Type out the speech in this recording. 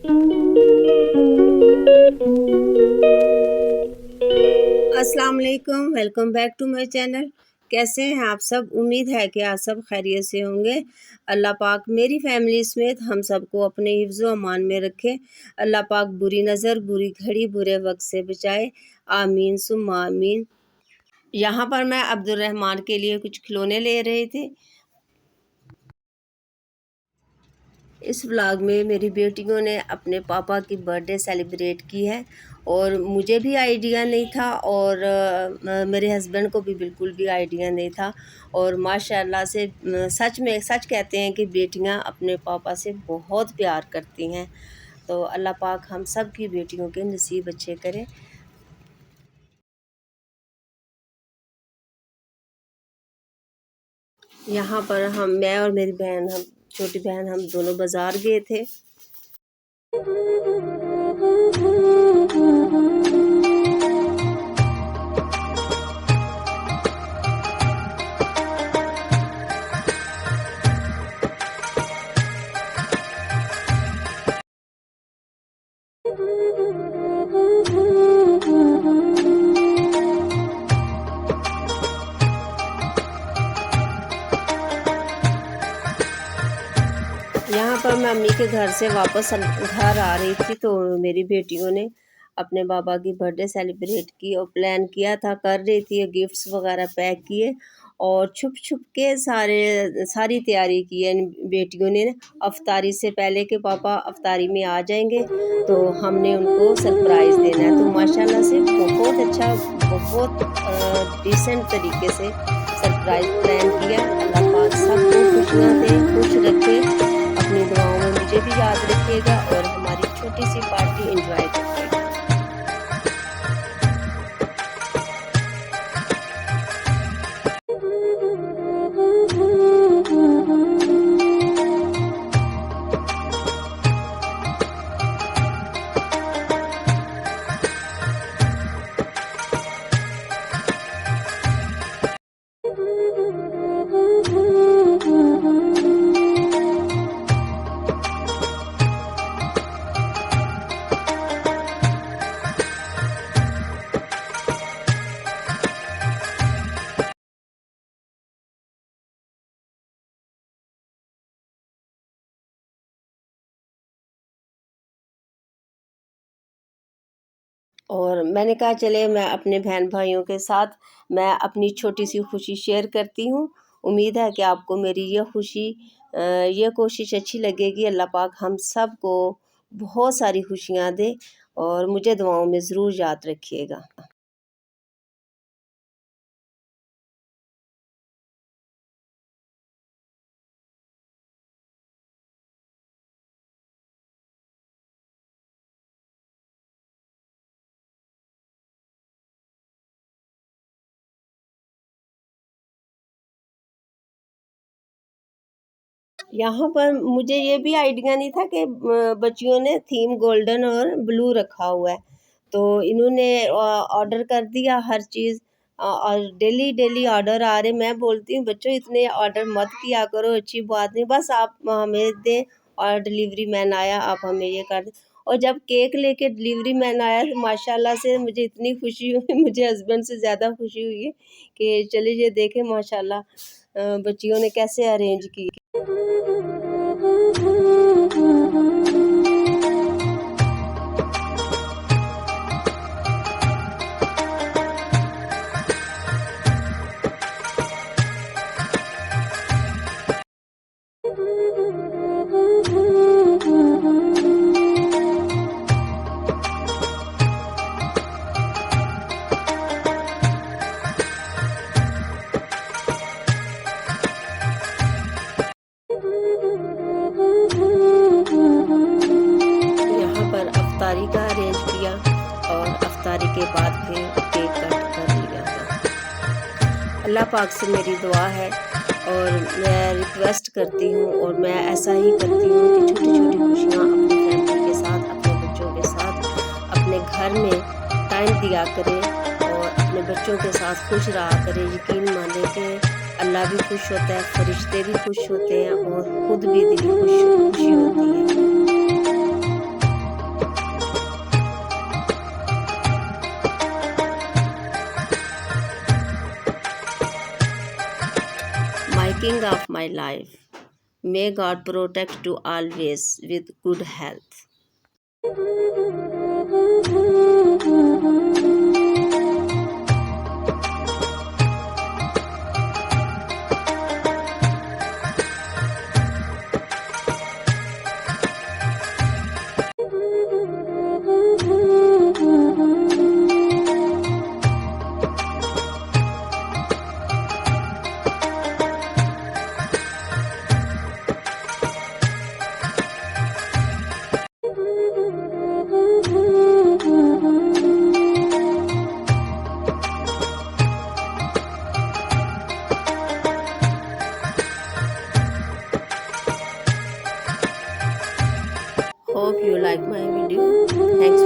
अस्सलाम वालेकुम, welcome back to my channel. कैसे हैं आप सब? उम्मीद है कि आप सब खैरियत से होंगे। अल्लाह पाक मेरी फैमिली समेत हम सबको अपने हिफ्ज़ व अमान में रखे। अल्लाह पाक बुरी नज़र, बुरी घड़ी, बुरे वक्त से बचाए। आमीन सुम्मा आमीन। यहाँ पर मैं अब्दुर्रहमान के लिए कुछ खिलौने ले रही थी। इस व्लॉग में मेरी बेटियों ने अपने पापा की बर्थडे सेलिब्रेट की है और मुझे भी आइडिया नहीं था और मेरे हस्बैंड को भी बिल्कुल भी आइडिया नहीं था। और माशाल्लाह से सच में सच कहते हैं कि बेटियां अपने पापा से बहुत प्यार करती हैं। तो अल्लाह पाक हम सब की बेटियों के नसीब अच्छे करे। यहाँ पर मैं और मेरी बहन, हम छोटी बहन, हम दोनों बाज़ार गए थे। यहाँ पर मैं अम्मी के घर से वापस घर आ रही थी तो मेरी बेटियों ने अपने बाबा की बर्थडे सेलिब्रेट की और प्लान किया था, कर रही थी, गिफ्ट्स वगैरह पैक किए और छुप छुप के सारी तैयारी की है इन बेटियों ने। अफ्तारी से पहले के पापा अफ्तारी में आ जाएंगे तो हमने उनको सरप्राइज़ देना है। तो माशाल्लाह से बहुत अच्छा, बहुत डिसेंट तरीके से सरप्राइज़ प्लान किया। अल्लाह पाक सबको खुशियाँ दे, खुश रखे। अपनी दुआओं में मुझे भी याद रखिएगा और हमारी छोटी सी पार्टी एंजॉय करिएगा। और मैंने कहा चले मैं अपने बहन भाइयों के साथ मैं अपनी छोटी सी खुशी शेयर करती हूँ। उम्मीद है कि आपको मेरी ये कोशिश अच्छी लगेगी। अल्लाह पाक हम सब को बहुत सारी खुशियाँ दे और मुझे दुआओं में ज़रूर याद रखिएगा। यहाँ पर मुझे ये भी आइडिया नहीं था कि बच्चियों ने थीम गोल्डन और ब्लू रखा हुआ है। तो इन्होंने ऑर्डर कर दिया हर चीज़ और डेली डेली ऑर्डर आ रहे। मैं बोलती हूँ बच्चों इतने ऑर्डर मत किया करो, अच्छी बात नहीं, बस आप हमें दें और डिलीवरी मैन आया आप हमें ये कर दें। और जब केक लेके डिलीवरी मैन आया तो माशाल्लाह से मुझे इतनी खुशी हुई, मुझे हस्बैंड से ज़्यादा खुशी हुई है कि चलिए ये देखें माशाल्लाह बच्चियों ने कैसे अरेंज की। अफ्तारी का अरेंज किया और अफ्तारी के बाद फिर केक कट कर लिया था। अल्लाह पाक से मेरी दुआ है और मैं रिक्वेस्ट करती हूँ और मैं ऐसा ही करती हूँ कि छोटी छोटी खुशियाँ अपनी फैमिली के साथ, अपने बच्चों के साथ, अपने घर में टाइम दिया करें और अपने बच्चों के साथ खुश रहा करें। यकीन माने कि अल्लाह भी खुश होता है, फरिश्ते भी खुश होते हैं और खुद भी दिली खुशी होती है। of my life. May God protect you always with good health. Hope you like my video. Thanks